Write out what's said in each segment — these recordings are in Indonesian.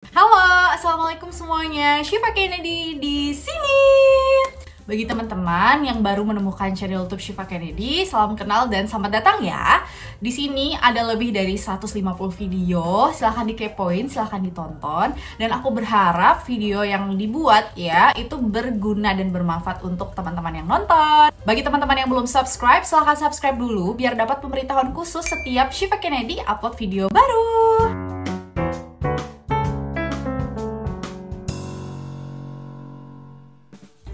Halo, assalamualaikum semuanya. Syifa Kennedy di sini. Bagi teman-teman yang baru menemukan channel YouTube Syifa Kennedy, salam kenal dan selamat datang ya. Di sini ada lebih dari 150 video. Silahkan dikepoin, silahkan ditonton. Dan aku berharap video yang dibuat ya itu berguna dan bermanfaat untuk teman-teman yang nonton. Bagi teman-teman yang belum subscribe, silahkan subscribe dulu biar dapat pemberitahuan khusus setiap Syifa Kennedy upload video baru.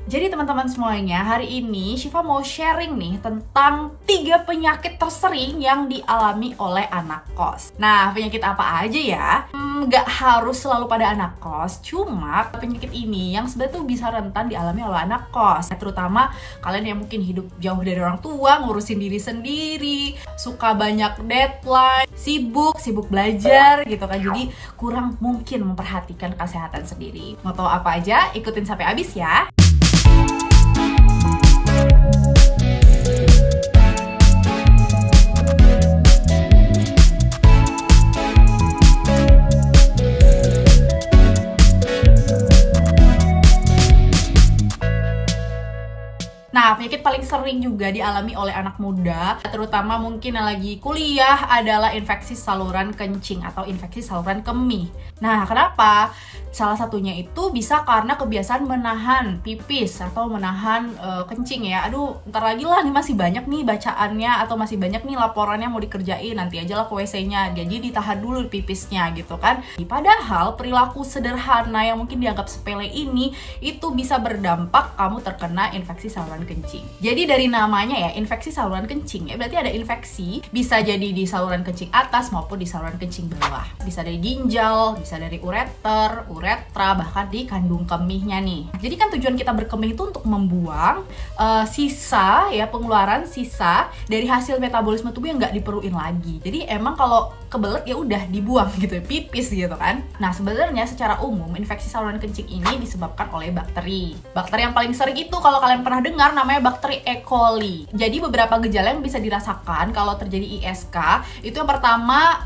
Jadi teman-teman semuanya, hari ini Syifa mau sharing nih tentang 3 penyakit tersering yang dialami oleh anak kos. Nah, penyakit apa aja ya? Nggak harus selalu pada anak kos, cuma penyakit ini yang sebenarnya tuh bisa rentan dialami oleh anak kos. Terutama kalian yang mungkin hidup jauh dari orang tua, ngurusin diri sendiri, suka banyak deadline, sibuk belajar gitu kan. Jadi kurang mungkin memperhatikan kesehatan sendiri. Mau tahu apa aja? Ikutin sampai habis ya. Nah, penyakit paling sering juga dialami oleh anak muda, terutama mungkin yang lagi kuliah, adalah infeksi saluran kencing atau infeksi saluran kemih. Nah, kenapa? Salah satunya itu bisa karena kebiasaan menahan pipis atau menahan kencing ya. Aduh, ntar lagi lah, nih masih banyak nih bacaannya atau masih banyak nih laporannya mau dikerjain, nanti aja lah ke WC-nya. Jadi ditahan dulu pipisnya gitu kan. Padahal perilaku sederhana yang mungkin dianggap sepele ini itu bisa berdampak kamu terkena infeksi saluran kencing. Jadi dari namanya ya, infeksi saluran kencing ya, berarti ada infeksi, bisa jadi di saluran kencing atas maupun di saluran kencing bawah. Bisa dari ginjal, bisa dari uretra, bahkan di kandung kemihnya nih. Jadi kan tujuan kita berkemih itu untuk membuang sisa ya, pengeluaran sisa dari hasil metabolisme tubuh yang nggak diperluin lagi. Jadi emang kalau kebelet ya udah dibuang gitu ya, pipis gitu kan. Nah, sebenarnya secara umum infeksi saluran kencing ini disebabkan oleh bakteri. Bakteri yang paling sering itu kalau kalian pernah dengar namanya bakteri E. coli. Jadi beberapa gejala yang bisa dirasakan kalau terjadi ISK itu yang pertama,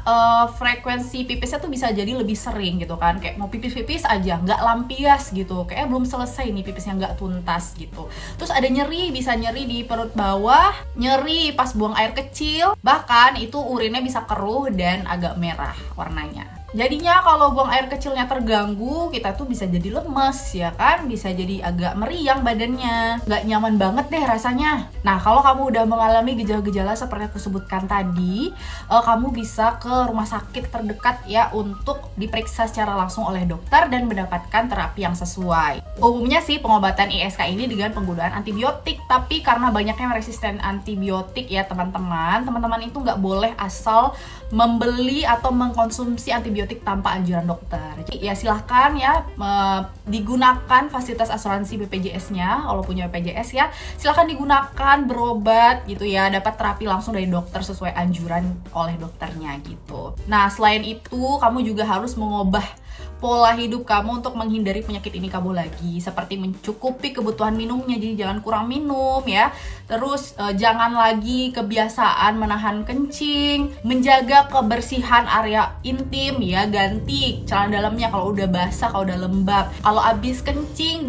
frekuensi pipisnya tuh bisa jadi lebih sering gitu kan. Kayak mau pipis-pipis aja nggak lampias gitu, kayak belum selesai nih pipisnya, nggak tuntas gitu. Terus ada nyeri, bisa nyeri di perut bawah, nyeri pas buang air kecil, bahkan itu urinnya bisa keruh dan agak merah warnanya. Jadinya kalau buang air kecilnya terganggu, kita tuh bisa jadi lemes ya kan, bisa jadi agak meriang badannya, nggak nyaman banget deh rasanya. Nah, kalau kamu udah mengalami gejala-gejala seperti yang aku sebutkan tadi, kamu bisa ke rumah sakit terdekat ya untuk diperiksa secara langsung oleh dokter dan mendapatkan terapi yang sesuai. Umumnya sih pengobatan ISK ini dengan penggunaan antibiotik, tapi karena banyaknya yang resisten antibiotik ya teman-teman itu nggak boleh asal membeli atau mengkonsumsi antibiotik tanpa anjuran dokter. Jadi ya silahkan ya digunakan fasilitas asuransi BPJS-nya, kalau punya BPJS ya, silahkan digunakan berobat gitu ya, dapat terapi langsung dari dokter sesuai anjuran oleh dokternya gitu. Nah, selain itu kamu juga harus mengubah pola hidup kamu untuk menghindari penyakit ini kambuh lagi, seperti mencukupi kebutuhan minumnya, jadi jangan kurang minum ya. Terus jangan lagi kebiasaan menahan kencing, menjaga kebersihan area intim ya, ganti celana dalamnya kalau udah basah, kalau udah lembab. Kalau abis kencing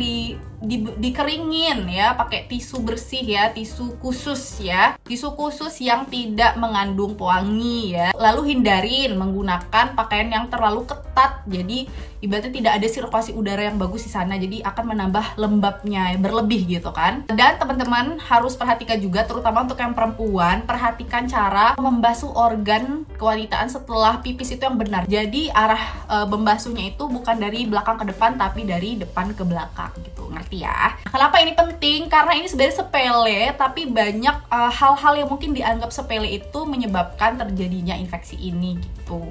dikeringin ya, pakai tisu bersih ya, tisu khusus ya, tisu khusus yang tidak mengandung pewangi ya. Lalu hindarin menggunakan pakaian yang terlalu ketat, jadi ibaratnya tidak ada sirkulasi udara yang bagus di sana, jadi akan menambah lembabnya berlebih gitu kan. Dan teman-teman harus perhatikan juga, terutama untuk yang perempuan, perhatikan cara membasuh organ kewanitaan setelah pipis itu yang benar. Jadi arah membasuhnya itu bukan dari belakang ke depan, tapi dari depan ke belakang gitu, ngerti ya? Kenapa ini penting? Karena ini sebenarnya sepele, tapi banyak hal-hal yang mungkin dianggap sepele itu menyebabkan terjadinya infeksi ini gitu.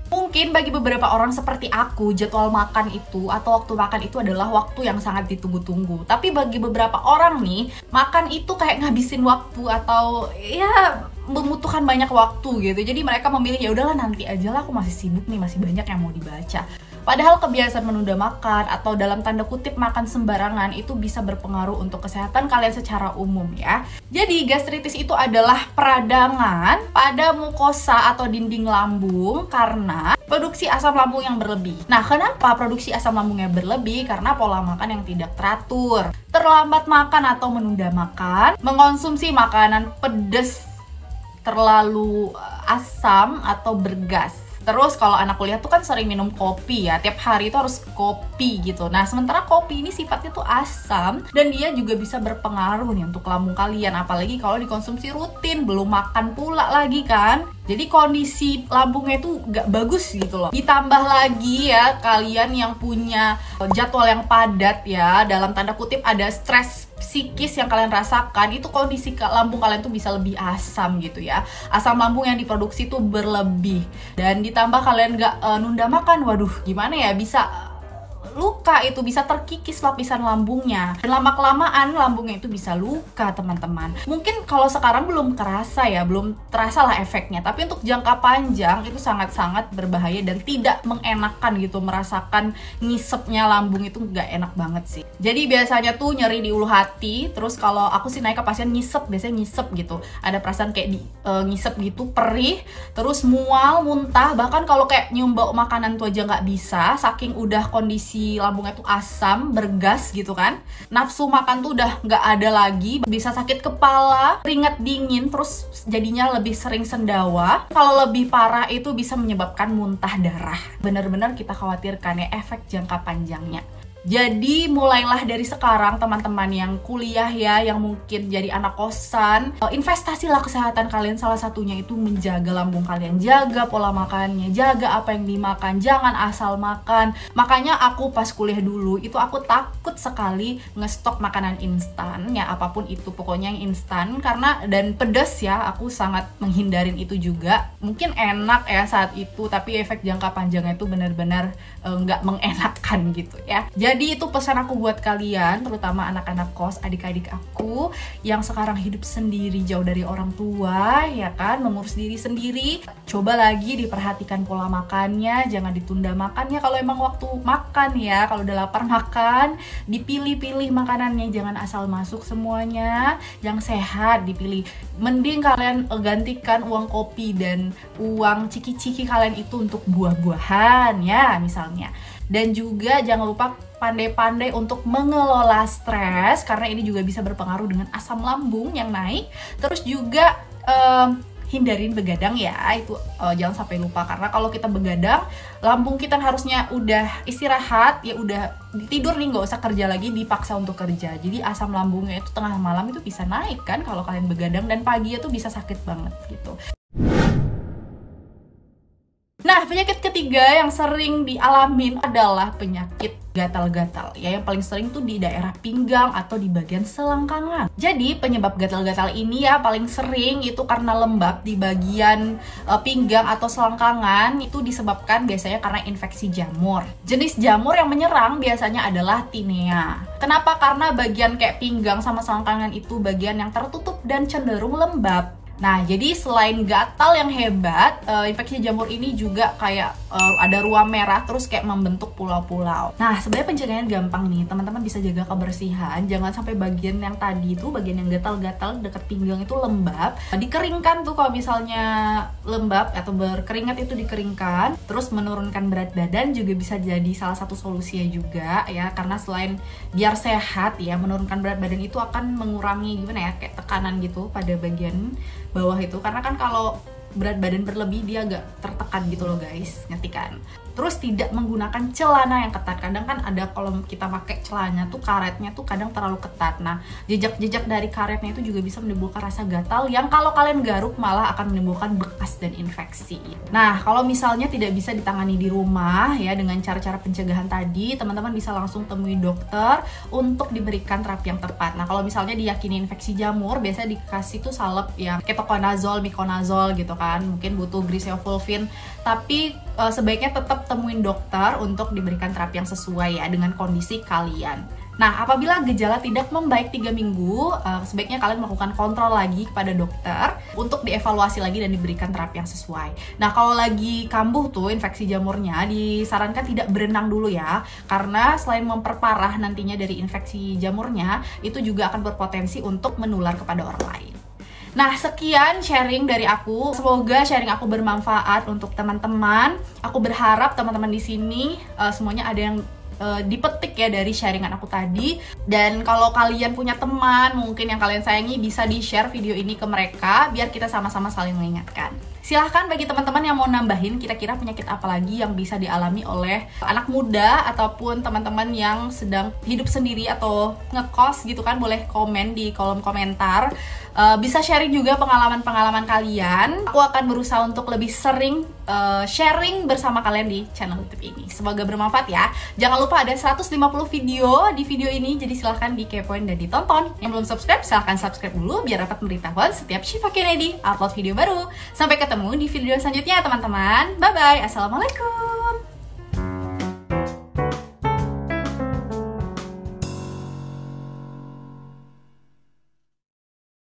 Mungkin bagi beberapa orang seperti aku, jadwal makan itu atau waktu makan itu adalah waktu yang sangat ditunggu-tunggu. Tapi bagi beberapa orang nih, makan itu kayak ngabisin waktu atau ya membutuhkan banyak waktu gitu. Jadi mereka memilih ya udahlah nanti aja lah, aku masih sibuk nih, masih banyak yang mau dibaca. Padahal kebiasaan menunda makan atau dalam tanda kutip makan sembarangan itu bisa berpengaruh untuk kesehatan kalian secara umum ya. Jadi gastritis itu adalah peradangan pada mukosa atau dinding lambung karena produksi asam lambung yang berlebih. Nah, kenapa produksi asam lambungnya berlebih? Karena pola makan yang tidak teratur, terlambat makan atau menunda makan, mengonsumsi makanan pedas, terlalu asam atau bergas. Terus kalau anak kuliah tuh kan sering minum kopi ya, tiap hari itu harus kopi gitu. Nah, sementara kopi ini sifatnya tuh asam dan dia juga bisa berpengaruh nih untuk lambung kalian, apalagi kalau dikonsumsi rutin, belum makan pula lagi kan. Jadi kondisi lambungnya itu gak bagus gitu loh. Ditambah lagi ya, kalian yang punya jadwal yang padat ya, dalam tanda kutip ada stres psikis yang kalian rasakan, itu kondisi lambung kalian tuh bisa lebih asam gitu ya. Asam lambung yang diproduksi tuh berlebih. Dan ditambah kalian gak nunda makan, waduh gimana ya, bisa luka, itu bisa terkikis lapisan lambungnya, dan lama-kelamaan lambungnya itu bisa luka teman-teman. Mungkin kalau sekarang belum kerasa ya, belum terasa lah efeknya, tapi untuk jangka panjang itu sangat-sangat berbahaya dan tidak mengenakan gitu. Merasakan ngisepnya lambung itu nggak enak banget sih. Jadi biasanya tuh nyeri di ulu hati, terus kalau aku sih naik ke pasien ngisep, biasanya ngisep gitu, ada perasaan kayak di ngisep gitu, perih, terus mual, muntah, bahkan kalau kayak nyium bau makanan tuh aja nggak bisa, saking udah kondisi lambungnya tuh asam, bergas gitu kan. Nafsu makan tuh udah nggak ada lagi, bisa sakit kepala, keringat dingin, terus jadinya lebih sering sendawa. Kalau lebih parah itu bisa menyebabkan muntah darah. Bener-bener kita khawatirkan ya efek jangka panjangnya. Jadi mulailah dari sekarang teman-teman yang kuliah ya, yang mungkin jadi anak kosan, investasilah kesehatan kalian, salah satunya itu menjaga lambung kalian, jaga pola makannya, jaga apa yang dimakan, jangan asal makan. Makanya aku pas kuliah dulu itu aku takut sekali ngestok makanan instan ya, apapun itu pokoknya yang instan, karena dan pedas ya, aku sangat menghindarin itu juga. Mungkin enak ya saat itu, tapi efek jangka panjangnya itu benar-benar nggak mengenakan gitu ya. Jadi itu pesan aku buat kalian, terutama anak-anak kos, adik-adik aku yang sekarang hidup sendiri jauh dari orang tua ya kan, mengurus diri sendiri. Coba lagi diperhatikan pola makannya, jangan ditunda makannya kalau emang waktu makan ya. Kalau udah lapar makan, dipilih-pilih makanannya, jangan asal masuk semuanya. Yang sehat dipilih. Mending kalian gantikan uang kopi dan uang ciki-ciki kalian itu untuk buah-buahan ya misalnya. Dan juga jangan lupa pandai-pandai untuk mengelola stres, karena ini juga bisa berpengaruh dengan asam lambung yang naik. Terus juga hindarin begadang ya, itu jangan sampai lupa, karena kalau kita begadang, lambung kita harusnya udah istirahat ya, udah tidur nih, nggak usah kerja lagi, dipaksa untuk kerja. Jadi asam lambungnya itu tengah malam itu bisa naik kan kalau kalian begadang, dan pagi itu bisa sakit banget gitu. Nah, penyakit ketiga yang sering dialamin adalah penyakit gatal-gatal ya, yang paling sering tuh di daerah pinggang atau di bagian selangkangan. Jadi penyebab gatal-gatal ini ya paling sering itu karena lembab di bagian pinggang atau selangkangan, itu disebabkan biasanya karena infeksi jamur. Jenis jamur yang menyerang biasanya adalah tinea. Kenapa? Karena bagian kayak pinggang sama selangkangan itu bagian yang tertutup dan cenderung lembab. Nah, jadi selain gatal yang hebat, infeksi jamur ini juga kayak ada ruam merah terus kayak membentuk pulau-pulau. Nah, sebenarnya pencegahannya gampang nih, teman-teman bisa jaga kebersihan, jangan sampai bagian yang tadi itu, bagian yang gatal-gatal dekat pinggang itu lembab. Dikeringkan tuh kalau misalnya lembab atau berkeringat itu dikeringkan, terus menurunkan berat badan juga bisa jadi salah satu solusinya juga ya, karena selain biar sehat ya, menurunkan berat badan itu akan mengurangi gimana ya, kayak tekanan gitu pada bagian bawah itu, karena kan kalau berat badan berlebih dia agak tertekan gitu loh guys, ngerti kan? Terus tidak menggunakan celana yang ketat. Kadang kan ada kalau kita pakai celana tuh karetnya tuh kadang terlalu ketat. Nah, jejak-jejak dari karetnya itu juga bisa menimbulkan rasa gatal yang kalau kalian garuk malah akan menimbulkan bekas dan infeksi. Nah, kalau misalnya tidak bisa ditangani di rumah ya dengan cara-cara pencegahan tadi, teman-teman bisa langsung temui dokter untuk diberikan terapi yang tepat. Nah, kalau misalnya diyakini infeksi jamur, biasanya dikasih tuh salep yang ketoconazole, miconazole gitu kan. Mungkin butuh griseofulvin, tapi sebaiknya tetap temuin dokter untuk diberikan terapi yang sesuai ya dengan kondisi kalian. Nah, apabila gejala tidak membaik 3 minggu, sebaiknya kalian melakukan kontrol lagi kepada dokter untuk dievaluasi lagi dan diberikan terapi yang sesuai. Nah, kalau lagi kambuh tuh infeksi jamurnya, disarankan tidak berenang dulu ya, karena selain memperparah nantinya dari infeksi jamurnya, itu juga akan berpotensi untuk menular kepada orang lain. Nah, sekian sharing dari aku. Semoga sharing aku bermanfaat untuk teman-teman. Aku berharap teman-teman di sini semuanya ada yang dipetik ya dari sharingan aku tadi. Dan kalau kalian punya teman mungkin yang kalian sayangi, bisa di-share video ini ke mereka biar kita sama-sama saling mengingatkan. Silahkan bagi teman-teman yang mau nambahin kira-kira penyakit apa lagi yang bisa dialami oleh anak muda ataupun teman-teman yang sedang hidup sendiri atau ngekos gitu kan, boleh komen di kolom komentar. Bisa sharing juga pengalaman-pengalaman kalian. Aku akan berusaha untuk lebih sering sharing bersama kalian di channel YouTube ini. Semoga bermanfaat ya. Jangan lupa ada 150 video di video ini, jadi silahkan dikepoin dan ditonton. Yang belum subscribe, silahkan subscribe dulu biar dapat pemberitahuan setiap Syifa Kennedy upload video baru. Sampai ketemu di video selanjutnya teman-teman. Bye-bye. Assalamualaikum.